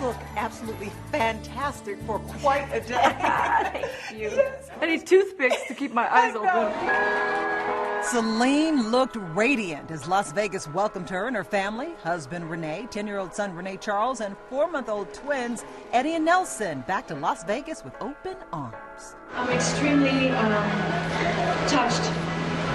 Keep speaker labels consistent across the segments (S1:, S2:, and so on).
S1: look absolutely fantastic for quite a day.
S2: Thank you.
S1: Yes.
S2: I need toothpicks to keep my eyes open.
S1: Celine looked radiant as Las Vegas welcomed her and her family. Husband Renee, 10-year-old son Renee Charles, and 4-month-old twins Eddie and Nelson back to Las Vegas with open arms.
S3: I'm extremely touched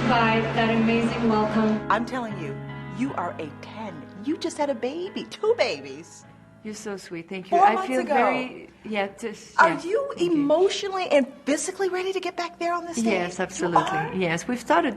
S3: by that amazing welcome.
S1: I'm telling you, you are a 10. You just had a baby, 2 babies.
S2: You're so sweet. Thank you.
S1: 4
S2: I
S1: months
S2: feel
S1: ago.
S2: very,
S1: Are you emotionally and physically ready to get back there on the stage?
S2: Yes, absolutely. Yes, we've started,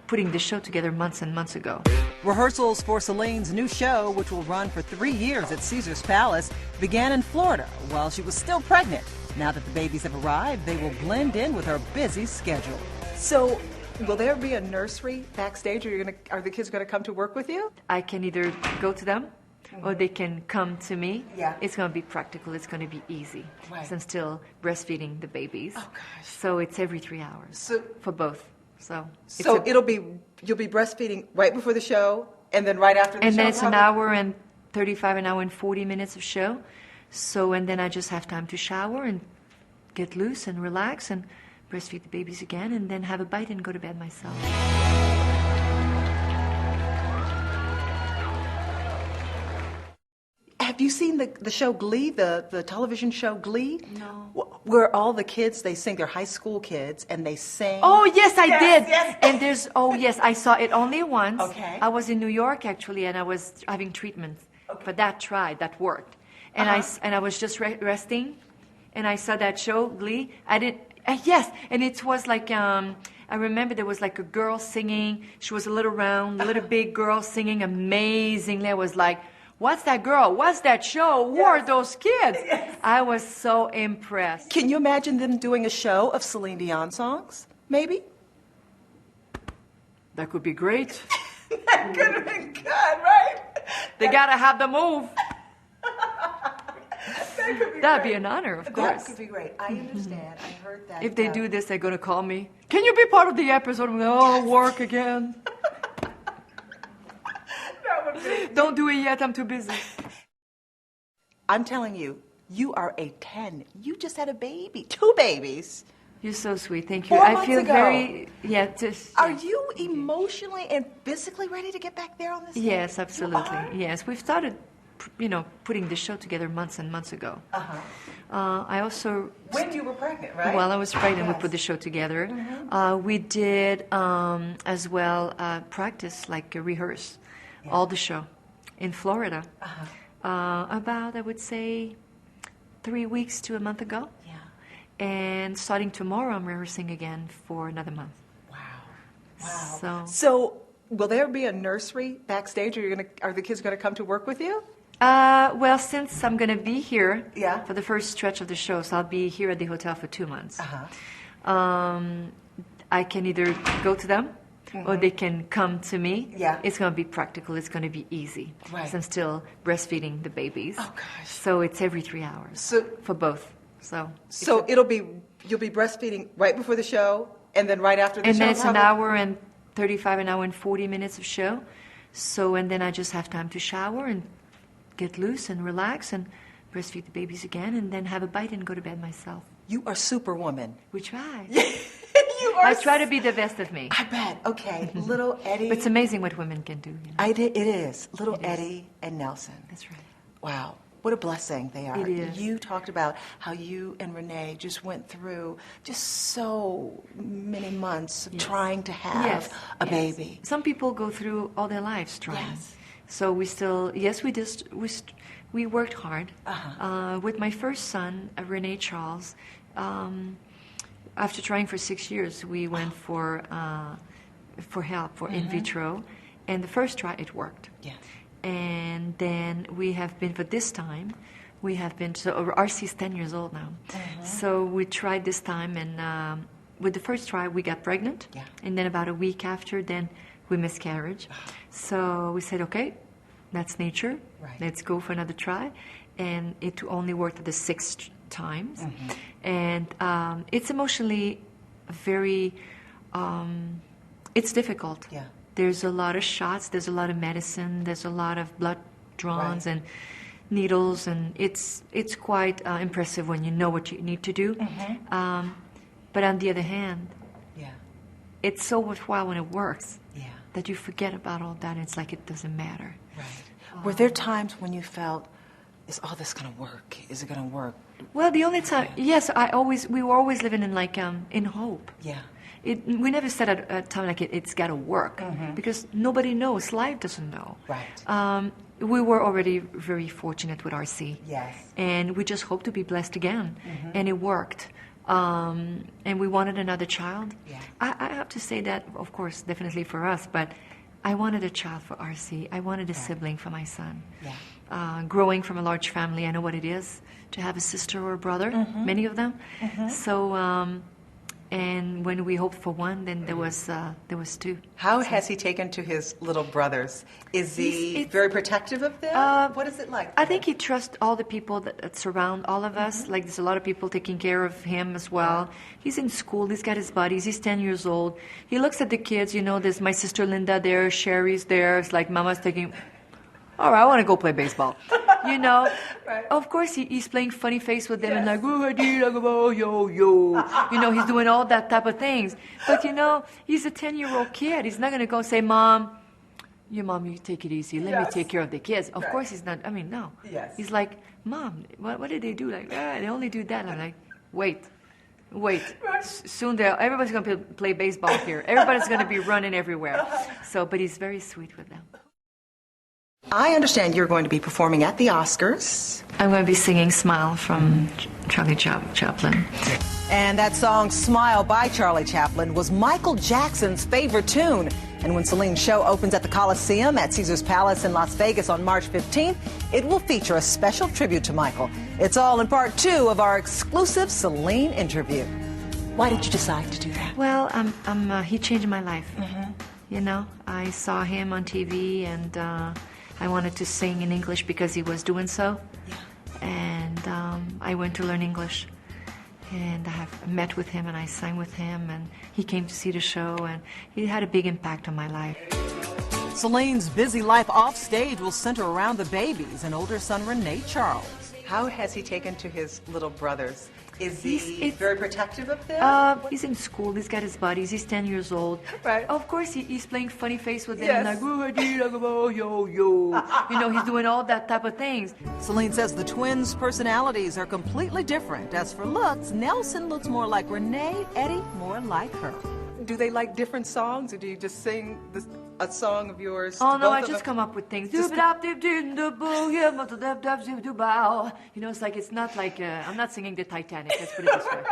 S2: putting the show together months and months ago.
S1: Rehearsals for Celine's new show, which will run for 3 years at Caesar's Palace, began in Florida while she was still pregnant. Now that the babies have arrived, they will blend in with her busy schedule. So, will there be a nursery backstage, or are the kids going to come to work with you?
S2: I can either go to them or they can come to me.
S1: Yeah.
S2: It's going to be practical. It's going to be easy.
S1: Right.
S2: 'Cause I'm still breastfeeding the babies.
S1: Oh, gosh.
S2: So it's every 3 hours for both. So
S1: You'll be breastfeeding right before the show, and then right after the show?
S2: And then it's an hour and 35, an hour and 40 minutes of show. So, and then I just have time to shower and get loose and relax and breastfeed the babies again, and then have a bite and go to bed myself.
S1: Have you seen the show Glee, the television show Glee?
S2: No.
S1: Where all the kids, they sing, they're high school kids, and they sing.
S2: Oh, yes, I did.
S1: Yes.
S2: And yes, I saw it only once.
S1: Okay.
S2: I was in New York, actually, and I was having treatment.
S1: Okay.
S2: But that worked. And I was just resting, and I saw that show, Glee. Yes, and it was like, I remember there was like a girl singing. She was a little round, little big girl singing amazingly. I was like, what's that girl? What's that show? Who are those kids?
S1: Yes.
S2: I was so impressed.
S1: Can you imagine them doing a show of Celine Dion songs? Maybe?
S2: That could be great.
S1: That could have been good, right?
S2: They gotta have the move.
S1: That could be
S2: That'd be
S1: great.
S2: an honor, of
S1: That
S2: course.
S1: could be great. I understand. I heard that.
S2: If they do this, they're gonna call me. Can you be part of the episode? I'm like, work again.
S1: That would be.
S2: Don't do it yet. I'm too busy.
S1: I'm telling you, you are a 10. You just had a baby, 2 babies.
S2: You're so sweet. Thank you.
S1: 4
S2: I
S1: months
S2: feel
S1: ago.
S2: very,
S1: Are you emotionally and physically ready to get back there on the stage?
S2: Yes, absolutely. Yes, we've started, putting the show together months and months ago. I also.
S1: When you were pregnant, right?
S2: While I was pregnant, we
S1: Yes.
S2: put the show together. We did as well practice, like rehearse, all the show in Florida. About, I would say, 3 weeks to a month ago.
S1: Yeah.
S2: And starting tomorrow, I'm rehearsing again for another month.
S1: Wow. Wow.
S2: So,
S1: So, will there be a nursery backstage, or are the kids going to come to work with you?
S2: well, since I'm going to be here
S1: Yeah.
S2: for the first stretch of the show, so I'll be here at the hotel for 2 months. I can either go to them or they can come to me.
S1: Yeah.
S2: It's going to be practical. It's going to be easy.
S1: Right.
S2: 'Cause I'm still breastfeeding the babies.
S1: Oh, gosh.
S2: So it's every 3 hours for both. So
S1: You'll be breastfeeding right before the show, and then right after the show?
S2: and then it's an
S1: probably?
S2: hour and 35, an hour and 40 minutes of show. So, and then I just have time to shower and get loose and relax and breastfeed the babies again, and then have a bite and go to bed myself.
S1: You are superwoman.
S2: We try.
S1: You are.
S2: I try to be the best of me.
S1: I bet. Okay, little Eddie.
S2: But it's amazing what women can do.
S1: It is. Little
S2: It is.
S1: Eddie and Nelson.
S2: That's right.
S1: Wow. What a blessing they are.
S2: It is.
S1: You talked about how you and Renee just went through just so many months of
S2: Yes.
S1: trying to have a baby.
S2: Some people go through all their lives trying.
S1: Yes.
S2: So we still, we worked hard. With my first son, Renee Charles, after trying for 6 years, we went for help, for in vitro. And the first try, it worked.
S1: Yeah.
S2: And then we have been, for this time, so RC's 10 years old now. So we tried this time, and with the first try, we got pregnant.
S1: Yeah.
S2: And then about a week after, then we miscarriage. So we said, okay, that's nature.
S1: Right.
S2: Let's go for another try. And it only worked the 6th times. And it's emotionally very, it's difficult.
S1: Yeah.
S2: There's a lot of shots, there's a lot of medicine, there's a lot of blood drawn,
S1: Right.
S2: and needles, and it's quite impressive when you know what you need to do. But on the other hand,
S1: Yeah.
S2: it's so worthwhile when it works
S1: Yeah.
S2: that you forget about all that. And it's like it doesn't matter.
S1: Right. Were there times when you felt, is all this going to work? Is it going to work?
S2: Well, the only time, yes, we were always living in like in hope.
S1: Yeah.
S2: We never said at a time like it's got to work, because nobody knows. Life doesn't know.
S1: Right.
S2: We were already very fortunate with RC.
S1: Yes.
S2: And we just hoped to be blessed again, and it worked. And we wanted another child.
S1: Yeah.
S2: I have to say that, of course, definitely for us, but I wanted a child for RC. I wanted a sibling for my son.
S1: Yeah.
S2: Growing from a large family, I know what it is to have a sister or a brother, many of them. So, and when we hoped for one, then there was two.
S1: How has he taken to his little brothers? Is he very protective of them? What is it like?
S2: I think he trusts all the people that surround all of us. Like, there's a lot of people taking care of him as well. He's in school. He's got his buddies. He's 10 years old. He looks at the kids. You know, there's my sister Linda there. Sherry's there. It's like Mama's taking... All right, I want to go play baseball. You know, of course he's playing funny face with them and like, oh, I did, yo, yo. You know, he's doing all that type of things. But you know, he's a 10-year-old kid. He's not going to go say, Mom, you take it easy. Let me take care of the kids. Of course he's not. I mean, no.
S1: Yes.
S2: He's like, Mom, what did they do? Like, they only do that. I'm like, wait. Soon everybody's going to play baseball here. Everybody's going to be running everywhere. So, but he's very sweet with them.
S1: I understand you're going to be performing at the Oscars.
S2: I'm going to be singing Smile from Charlie Chaplin.
S1: And that song, Smile by Charlie Chaplin, was Michael Jackson's favorite tune. And when Celine's show opens at the Coliseum at Caesars Palace in Las Vegas on March 15th, it will feature a special tribute to Michael. It's all in part 2 of our exclusive Celine interview. Why did you decide to do that?
S2: Well, he changed my life. You know, I saw him on TV, and I wanted to sing in English because he was doing so. Yeah. And I went to learn English. And I have met with him, and I sang with him, and he came to see the show, and he had a big impact on my life.
S1: Celine's busy life off stage will center around the babies and older son Renee Charles. How has he taken to his little brothers? Is he very protective of them?
S2: He's in school. He's got his buddies. He's 10 years old.
S1: Right.
S2: Of course, he's playing funny face with them. And like, oh, I did, yo, yo. You know, he's doing all that type of things.
S1: Celine says the twins' personalities are completely different. As for looks, Nelson looks more like Renee, Eddie more like her. Do they like different songs, or do you just sing a song of yours?
S2: Oh, no, I just come up with things. You know, it's like, it's not like, I'm not singing the Titanic, let's put it this way.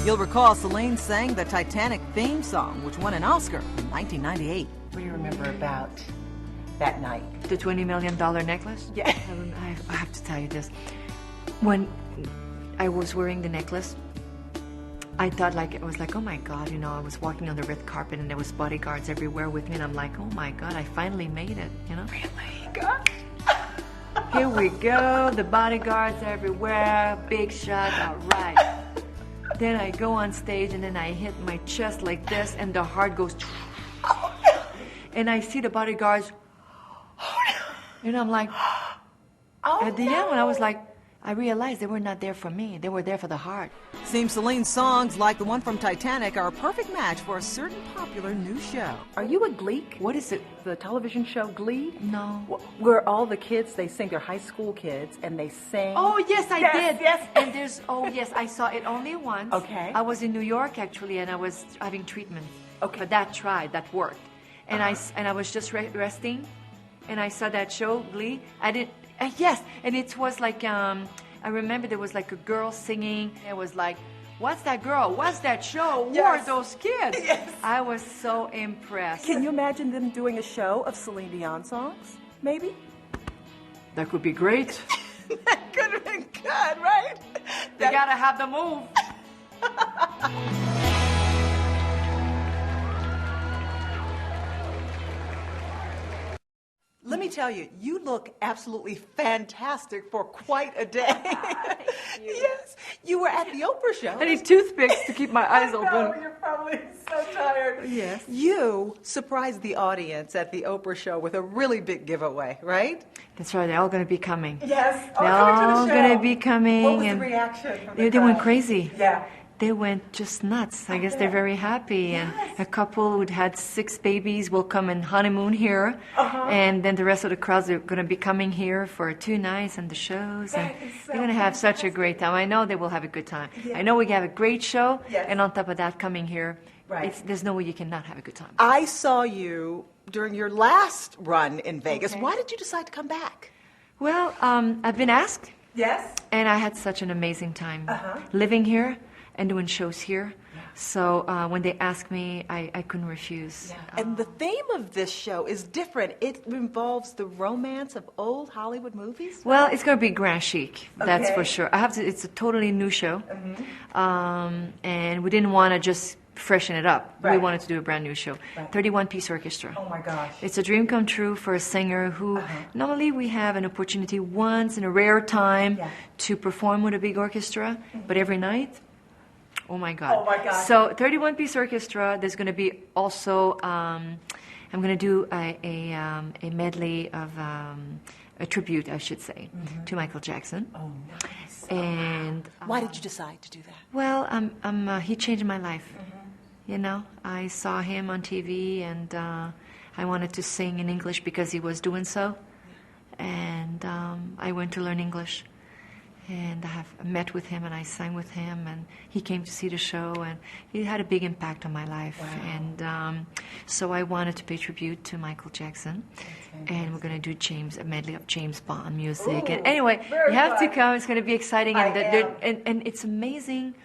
S1: You'll recall Celine sang the Titanic theme song, which won an Oscar in 1998. What do you remember about that night?
S2: The $20 million necklace?
S1: Yeah.
S2: I have to tell you this. When I was wearing the necklace, I thought, I was like, oh my God, you know, I was walking on the red carpet and there was bodyguards everywhere with me, and I'm like, oh my God, I finally made it, you know?
S1: Really? God.
S2: Here we go, the bodyguards everywhere, big shot, all right. Then I go on stage and then I hit my chest like this, and the heart goes, and I see the bodyguards, and I'm like, at the end when I was like, I realized they were not there for me. They were there for the heart.
S1: Seems Celine's songs, like the one from Titanic, are a perfect match for a certain popular new show.
S4: Are you a Gleek?
S2: What is it?
S4: The television show Glee?
S2: No.
S4: Where all the kids, they sing, they're high school kids, and they sing.
S2: Oh, yes, I did.
S4: Yes.
S2: And there's, yes, I saw it only once.
S4: Okay.
S2: I was in New York, actually, and I was having treatment.
S4: Okay.
S2: But that worked. And I was just resting, and I saw that show, Glee. Yes, and it was like, I remember there was like a girl singing. It was like, what's that girl? What's that show? Who are those kids?
S4: Yes.
S2: I was so impressed.
S4: Can you imagine them doing a show of Celine Dion songs? Maybe?
S2: That could be great.
S1: That could have been good, right?
S2: They gotta have the move.
S1: Let me tell you, you look absolutely fantastic for quite a day. Yes, you were at the Oprah show.
S2: I need toothpicks to keep my eyes open.
S4: You're probably So tired.
S2: Yes.
S4: You surprised the audience at the Oprah show with a really big giveaway, right?
S2: That's right. They're all going to be coming.
S4: Yes.
S2: They're all going to be coming.
S4: What was the
S2: and
S4: reaction from
S2: they
S4: the
S2: went
S4: crowd?
S2: crazy.
S4: Yeah.
S2: They went just nuts. I guess they're very happy. And a couple who'd had 6 babies will come and honeymoon here. And then the rest of the crowds are going to be coming here for 2 nights and the shows. And they're going to have such a great time. I know they will have a good time. I know we have a great show.
S4: Yes.
S2: And on top of that, coming here,
S4: Right.
S2: there's no way you cannot have a good time.
S4: I saw you during your last run in Vegas.
S2: Okay.
S4: Why did you decide to come back?
S2: Well, I've been asked.
S4: Yes.
S2: And I had such an amazing time living here and doing shows here. So when they asked me, I couldn't refuse.
S4: And the theme of this show is different. It involves the romance of old Hollywood movies.
S2: Well, it's going to be grand chic, that's
S4: Okay.
S2: for sure. It's a totally new show. And we didn't want to just freshen it up. We
S4: Right.
S2: wanted to do a brand new show. 31-piece orchestra.
S4: Oh my gosh.
S2: It's a dream come true for a singer who normally we have an opportunity once in a rare time to perform with a big orchestra, but every night, oh my God.
S4: Oh my God.
S2: So 31-piece orchestra, there's going to be also, I'm going to do a medley of a tribute, I should say, to Michael Jackson.
S4: Oh, nice.
S2: And
S4: Why did you decide to do that?
S2: well, he changed my life. You know, I saw him on TV, and I wanted to sing in English because he was doing so. And I went to learn English, and I have met with him, and I sang with him, and he came to see the show, and he had a big impact on my life. And so I wanted to pay tribute to Michael Jackson, and we're going to do a medley of James Bond music. And anyway, you have to come. It's going to be exciting, and it's amazing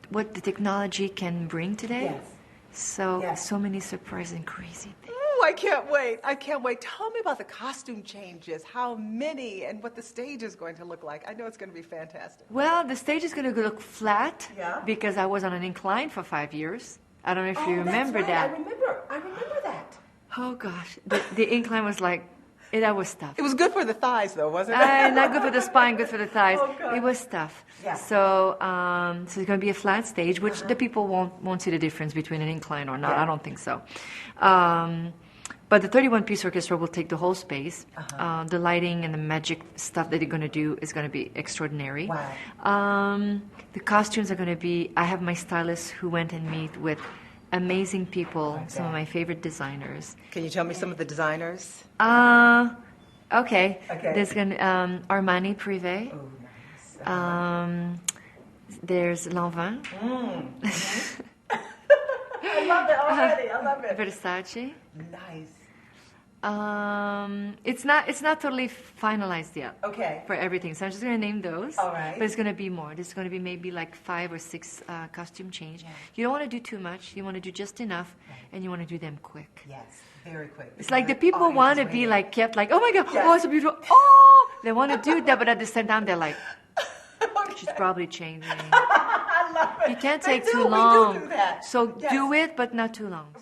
S2: what the technology can bring today.
S4: Yes.
S2: So
S4: Yes.
S2: so many surprises and crazy things.
S4: Oh, I can't wait. I can't wait. Tell me about the costume changes, how many, and what the stage is going to look like. I know it's going to be fantastic.
S2: Well, the stage is going to look flat
S4: Yeah.
S2: because I was on an incline for 5 years. I don't know if you
S4: Oh,
S2: remember
S4: that's right.
S2: that.
S4: I remember that.
S2: Oh gosh, the incline was like, that was tough.
S4: It was good for the thighs, though, wasn't it?
S2: Not good for the spine, good for the thighs.
S4: Oh, God.
S2: It was tough.
S4: Yeah.
S2: So, so it's going to be a flat stage, which the people won't see the difference between an incline or not.
S4: Yeah.
S2: I don't think so. But the 31-piece orchestra will take the whole space. The lighting and the magic stuff that they're going to do is going to be extraordinary.
S4: Wow.
S2: The costumes are going to be. I have my stylist who went and meet with amazing people, some of my favorite designers.
S4: Can you tell me some of the designers?
S2: Okay.
S4: Okay.
S2: There's gonna Armani Privé.
S4: Oh, nice.
S2: There's Lanvin,
S4: I love it already. I love it.
S2: Versace.
S4: Nice.
S2: It's not totally finalized yet.
S4: Okay.
S2: For everything, so I'm just gonna name those.
S4: All right.
S2: But it's gonna be more. There's gonna be maybe like 5 or 6 costume change.
S4: Yeah.
S2: You don't want to do too much. You want to do just enough, and you want to do them quick.
S4: Yes, very quick.
S2: It's like the people want to be like kept like, oh my God,
S4: Yes.
S2: oh, it's so beautiful. Oh, they want to do that, but at the same time they're like, she's probably changing.
S4: I love it.
S2: You can't
S4: They
S2: take
S4: do.
S2: too
S4: We
S2: long.
S4: do that.
S2: So
S4: Yes.
S2: do it, but not too long.